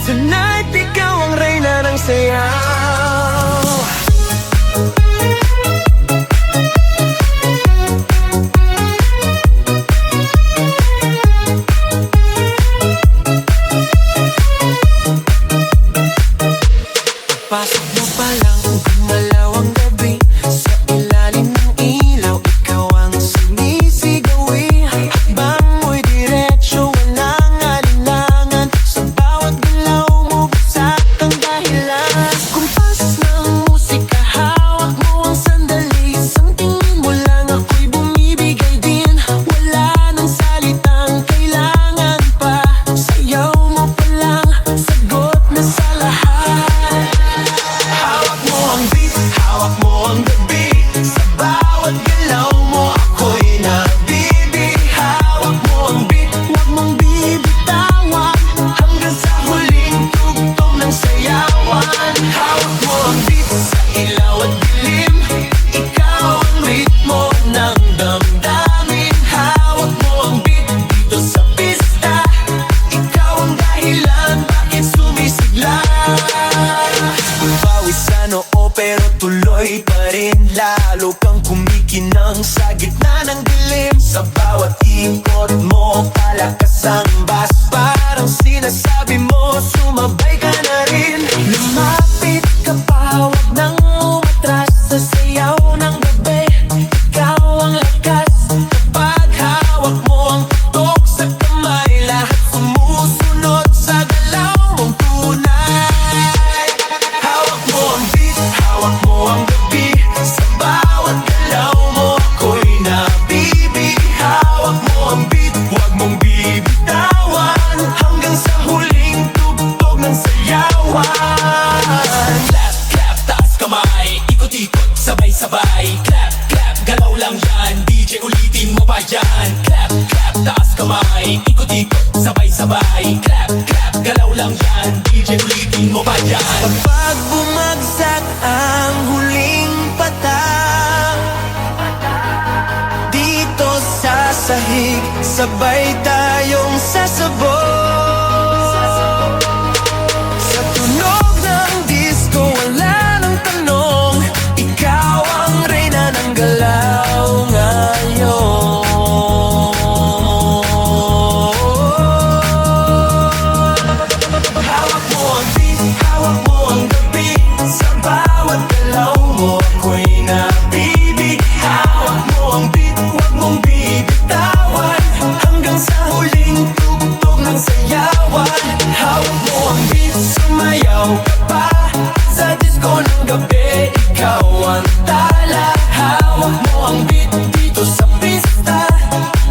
Tonight, ikaw ang reyna ng sayaw. Pasok mo pa lang, gumalaw ang gabi. Sa ilalim ng ilaw, ikaw ang sumisigawi. Hakbang mo'y diretsyo, walang alinlangan. Sa bawat galaw mo, bagsak ang dahilan. Kumpas ng musika, hawak mo ang sandali. Isang tingin mo lang, ako'y bumibigay din. Wala nang salitang kailangan pa. Sayaw mo pa lang, sagot na sa lahat. Hawak mo ang beat, hawak mo ang gabi. Sa bawat galaw mo, ako'y nabibi. Hawak mo ang beat, huwag mong bibitawan. Hanggang sa huling tugtog ng sayawan. Hawak mo ang beat, sa ilaw at dilim. Ikaw ang ritmo ng damdamin. Hawak mo ang beat, dito sa pista. Ikaw ang dahilan, bakit sumisigla. Pawis sa noo pero tuloy pa rin. Lalo kang kumikinang sa gitna ng dilim. Sa bawat ikot mo, palakas ang bass. Parang sinasabi mo, sumabay ka na rin. Lumapit ka pa, wag nang umatras. Sa sayaw ng gabi, ikaw ang lakas. Kapag hawak mo ang tutok sa kamay, lahat sumusunod sa galaw mong tunay. Hawak mo ang beat, hawak mo ang gabi. Sa bawat galaw mo, ako'y nabibi. Hawak mo ang beat, huwag mong bibitawan. Hanggang sa huling tugtog ng sayawan. Clap, clap, taas kamay. Ikot-ikot, sabay-sabay. Clap, clap, galaw lang yan. DJ ulitin mo pa yan. Clap, clap, taas kamay. Ikot-ikot, sabay-sabay. Clap, clap, galaw lang yan. DJ ulitin mo pa yan. Kapag bumagsak ang huling patang, dito sa sahig, sabay tayong sasabog. Sa tunog ng disco, wala nang tanong. Ikaw ang reyna ng galaw ngayon. Hawak mo ang beat, hawak mo ang gabi. Sa bawat galaw mo, ako'y nabibi. Hawak mo ang beat, huwag mong bibitawan. Hanggang sa huling tugtog ng sayawan. Hawak mo ang beat, sumayaw ka pa. Sa disco ng gabi, ikaw ang tala. Hawak mo ang beat, dito sa pista.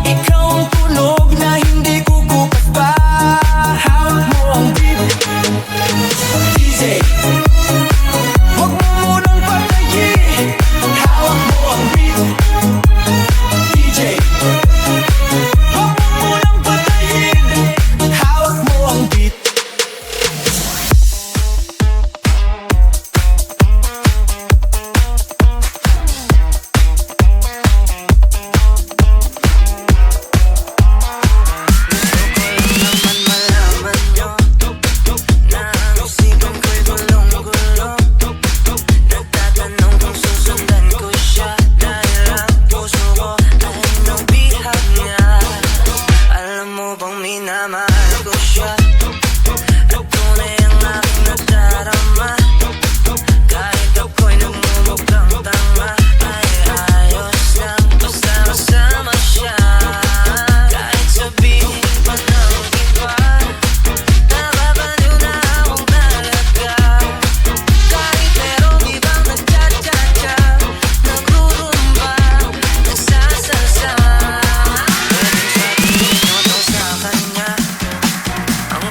Ikaw ang tunog na hindi kukupas pa. Hawak mo ang beat, DJ, huwag mo munang patayin. Hawak mo ang beat, DJ, huwag mo munang patayin. Hawak mo ang beat. Ang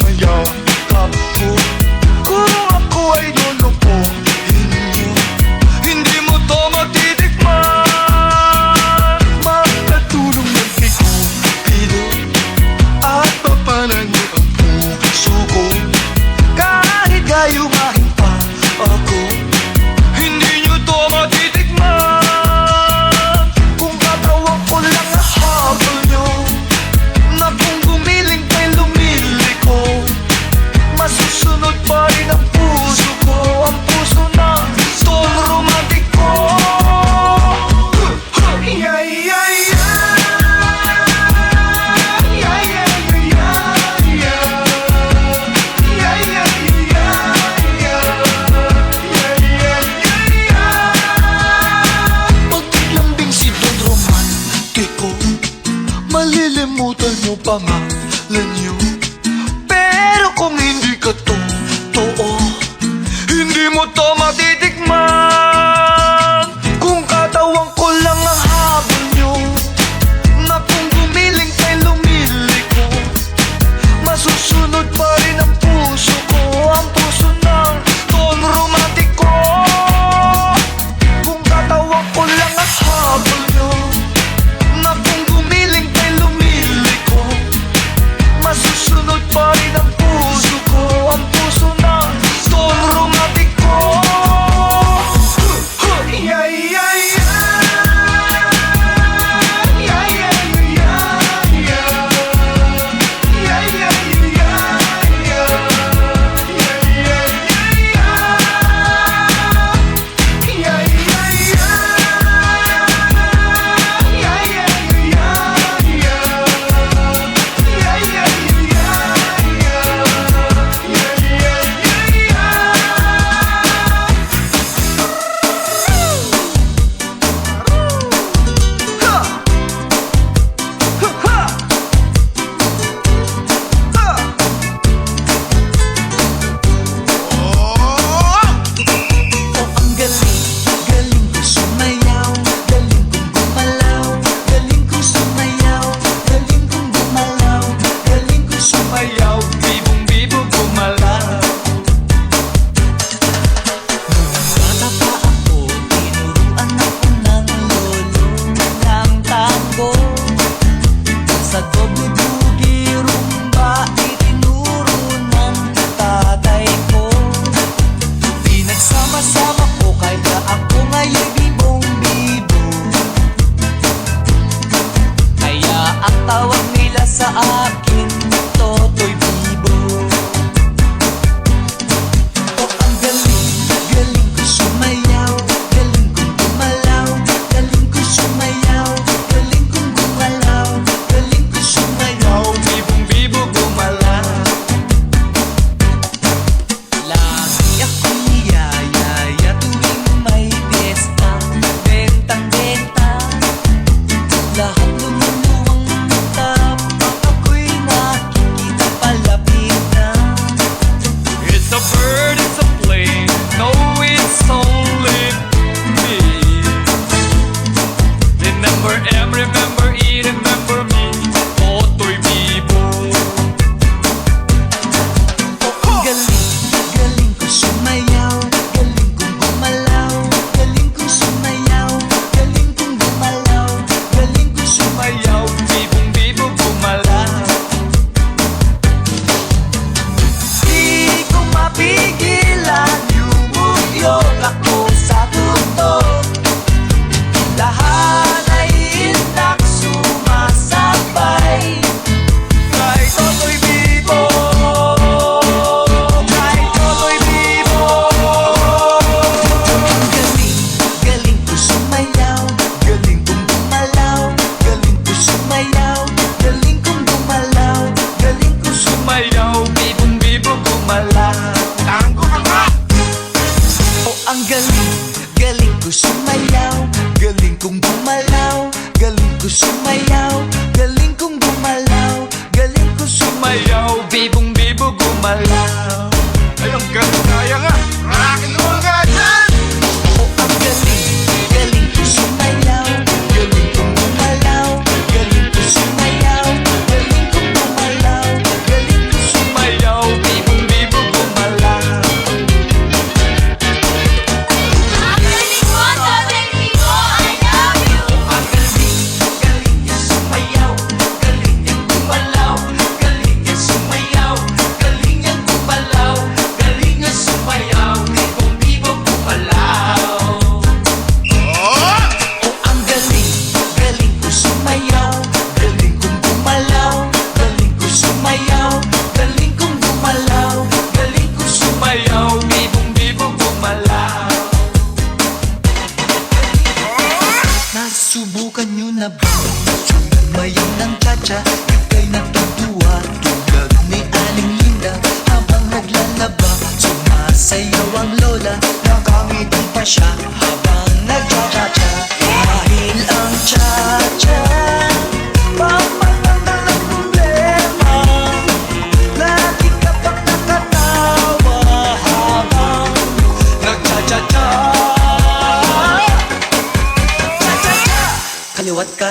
sumayakap ko. Kung ako ay lulukuhin mo, hindi mo to matitikman. Magkatulong ng kikupido at papanan mo ang puso ko. Kahit gayumahin pa ako, hindi nyo to matitikman. Kung katawan ko lang ang habol nyo, na kung gumiling kay lumiliko, masusunod pa rin ang puso ko, ang puso ng Don Romantico. Yeah, yeah, yeah. Yeah, yeah, yeah, yeah. Yeah, yeah, yeah, yeah. Yeah, yeah, yeah. Pag naglambing si Don Romantico, malilimutan mo pangalan niyo. Pero kung hindi ka totoo, hindi mo to matitikman. Kung katawan ko lang ang habol nyo, na kung gumiling kay lumiliko, masusunod pa rin ang puso ko, ang puso ng Don Romantico. Kung katawan ko lang ang habol nyo, na kung gumiling kay lumiliko, masusunod pa rin ang puso ko, ang puso ng Don Romantico. Yeah, yeah, yeah. Yeah, yeah, yeah, yeah. Yeah, yeah, yeah, yeah. Yeah, yeah, yeah, yeah. Yeah, yeah, yeah. Yeah, yeah, yeah, ang galing ko sumayaw, galing kong gumalaw, galing ko sumayaw, galing kong gumalaw, galing ko sumayaw, bibong-bibo gumalaw. Bata pa ako, tinuruan ako ng lolo ng tango. Sa doble boogie rumba, itinuro ng tatay ko. Pinagsama-sama ko kaya ako ngayon bibong-bibo. Kaya ang tawag nila sa akin, Totoy Bibo. Oh, ang galing ko sumayaw, galing kong gumalaw, galing ko sumayaw, galing kong gumalaw, galing ko sumayaw, bibong-bibo gumalaw. Lagi akong niyayaya tuwing may piyesta, bentang-benta, lahat lumuluwang mata, pag ako'y nakikita palapit na. It's a bird, it's a plane, no, it's only me. Remember M, remember E, remember me, Totoy Bibo. Ang galing ko sumayaw, galing kong gumalaw, galing ko sumayaw, galing kong gumalaw, galing ko sumayaw, bibong-bibo gumalaw. Di ko mapigilan, yumugyok ako sa tugtog. Lahat ay intak sumasabay, kay Totoy Bibo, kay Totoy Bibo. Galing ko sumayaw, galing kong gumalaw, galing ko sumayaw, galing kong gumalaw, galing ko sumayaw, bibong-bibo gumalaw. Tango ka nga! Oh, ang galing ko sumayaw, galing kong gumalaw, galing ko sumayaw, galing kong gumalaw, galing ko sumayaw, bibong-bibo gumalaw. Ay, ang galing kaya nga! Rock and roll nga dyan! Oh, ang galing ko sumayaw, galing kong gumalaw, galing ko sumayaw, galing kong gumalaw, galing ko sumayaw,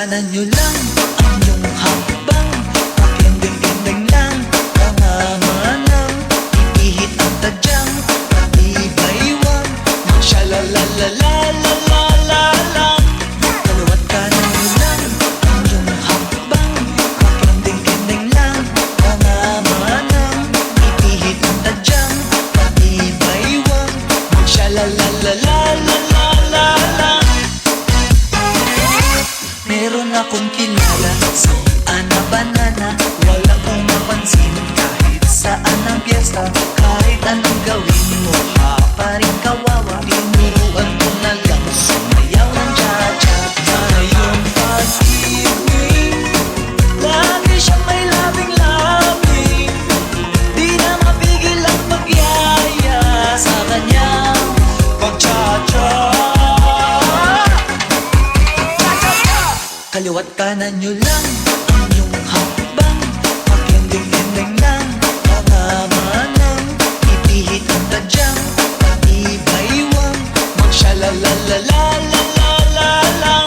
kanan nyo lang ang iyong hakbang. Pakending-kending lang mga manang, ipihit ang tadyang patibaywang, magsyalalalalalalalang. Kaliwat kanan nyo lang ang iyong hakbang. Pakending-kending lang mga manang, ipihit ang tadyang patibaywang, magsyalalalalalalalang. Meron akong kilala sa Ana Banana, wala kong mapansin kahit saan ang piyesta. Kahit anong gawin mo, ha pa rin kawawa. Tinuruan ko na lang sumayaw ng cha-cha. Ngayong pag-ibig, lagi siyang may labing-labing, di na mapigil ang pagyaya sa kanyang pag-cha-cha. Kaliwat kanan nyo lang ang iyong hakbang. Pakending-kending lang mga manang, ipihit ang tadyang patibaywang, magsyalalalalalalalang.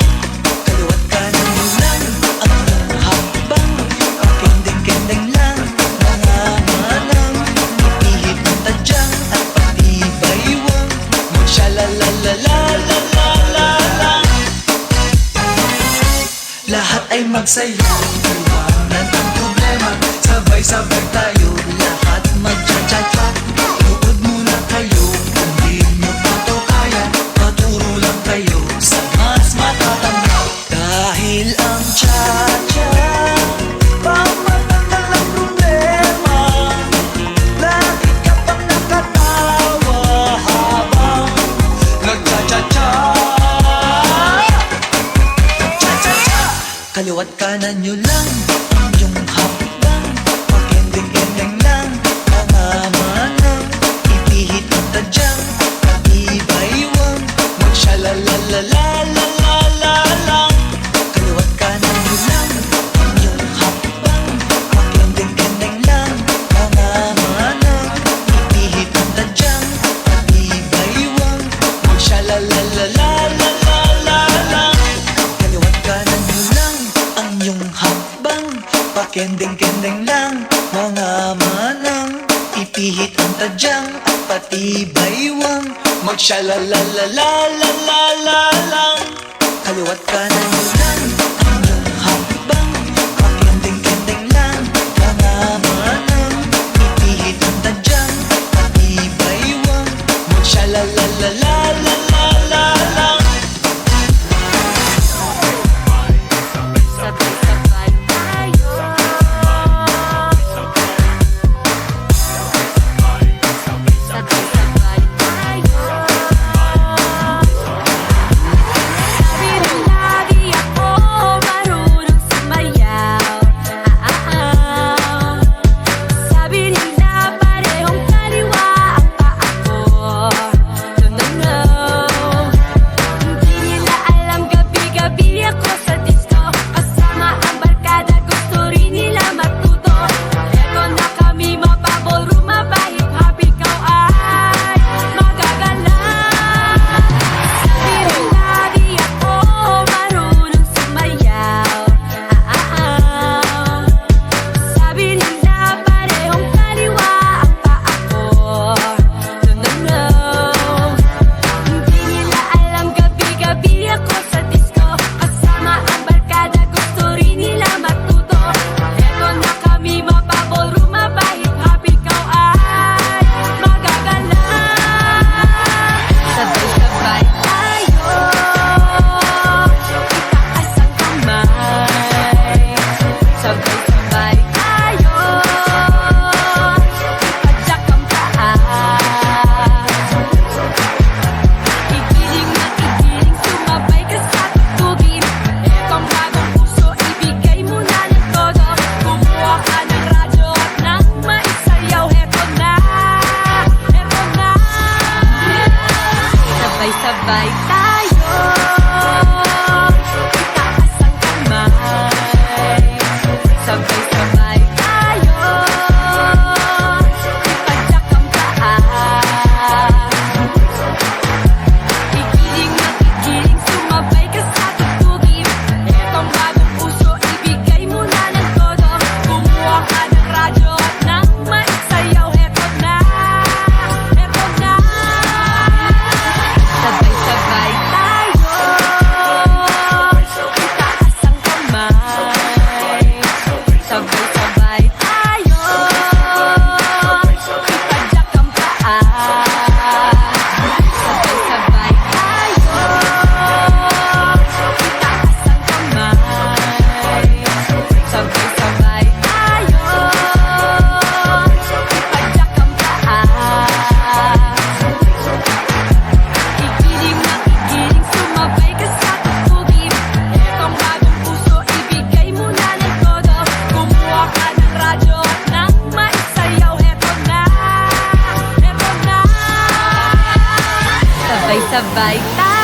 Kaliwat kanan nyo lang ang iyong hakbang. Pakending-kending lang mga manang, ipihit ang tadyang at patibaywang, magsyalalalalalalalang. Lahat ay magsayaw, iwanan ang problema, sabay-sabay tayo, lahat magcha-cha-cha. Tuod muna kayo, kung di nyo pa to kaya, maturo lang kayo sa mas matatanda. Dahil ang cha-cha, pamatanggal ang problema, lagi ka pang nakatawa habang nagcha-cha-cha. Kaliwat kanan nyo lang ang iyong hakbang. Pakending-kending lang mga manang, ipihit ang tadyang patibaywang, magsyalalalalalalalang. Kaliwat kanan nyo lang ang iyong hakbang. Pakending-kending lang mga manang, ipihit ang tadyang patibaywang, magsyalalalalalalalang. Kaliwat kanan nyo lang ang iyong hakbang. Pakending-kending lang mga manang, ipihit ang tadyang at patibaywang, magsyalalalalalalalang. Kaliwat kanan nyo lang ang iyong hakbang. Pakending-kending lang mga manang, ipihit ang tadyang at patibaywang, magsyalalalalalalalang. Sabay-sabay tayo. Sabay-sabay tayo. Sabi rin lagi ako marunong sumayaw. Sabi nila parehong kaliwa ang paa ko. No, no, no. Hindi nila alam gabi-gabi ako sa disco, kasama ang barkada, gusto rin nila matuto. Eto na kami mapaballroom, mapahip-hop, ikaw ay magagalang. Sabi rin lagi ako marunong sumayaw. Sabi nila parehong kaliwa ang paa ko. No, no, no. Hindi nila alam gabi-gabi ako sa disco, kasama ang barkada, gusto rin nila matuto. Eto na kami mapaballroom, mapahip-hop, ikaw ay magagalang. Sabay-sabay tayo, itaas ang kamay. Sabay-sabay tayo, ipadyak ang paa. Igiling na igiling, sumabay ka sa tugtugin. Etong bagong puso, ibigay mo na ng todo. Kumuha ka ng radyo at nang maisayaw. Eto na, eto na. Sabay-sabay tayo, itaas ang kamay. Sabay-sabay tayo, ipadyak ang paa. Igiling na igiling, sumabay ka sa tugtugin. Etong bagong sabay tayo.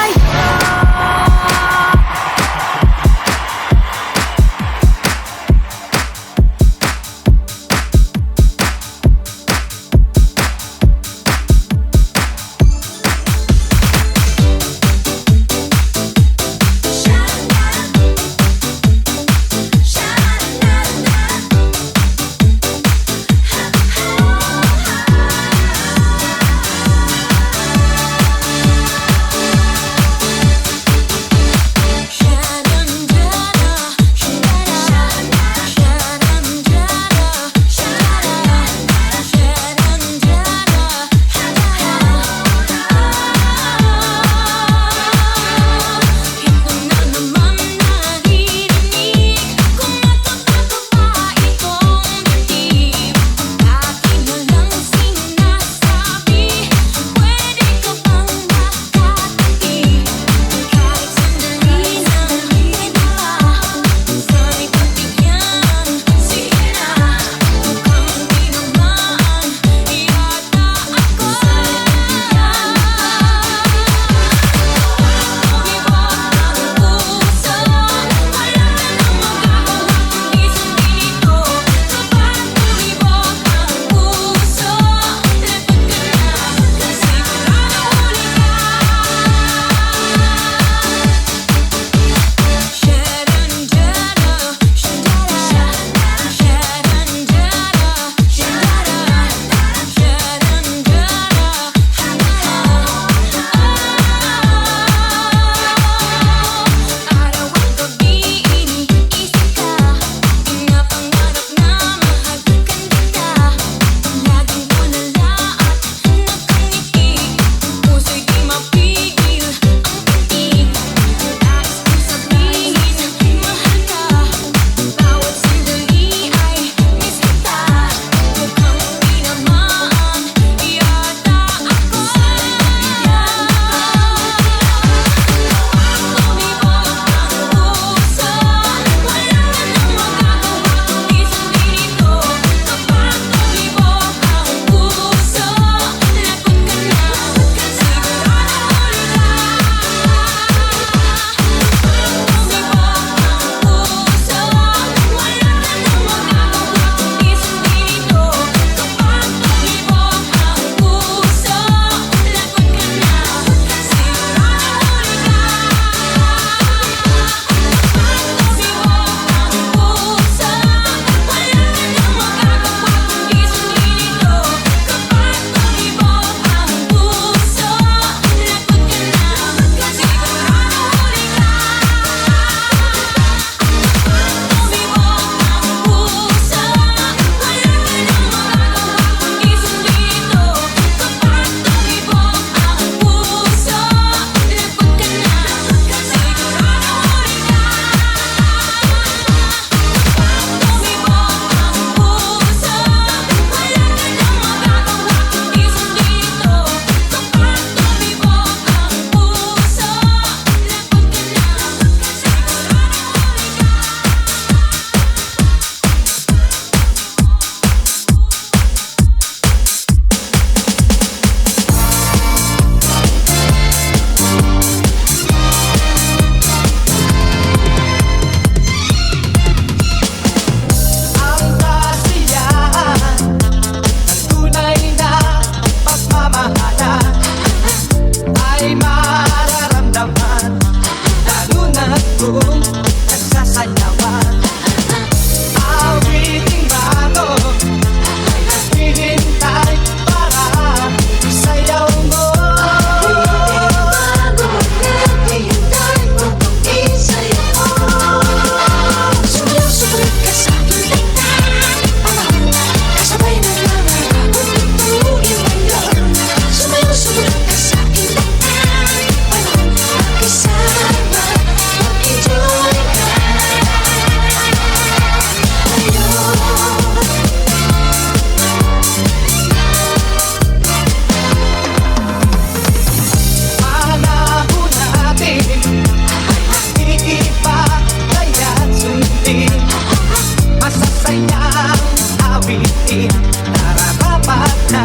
awitin, nararapat na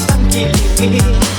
tangkilikin.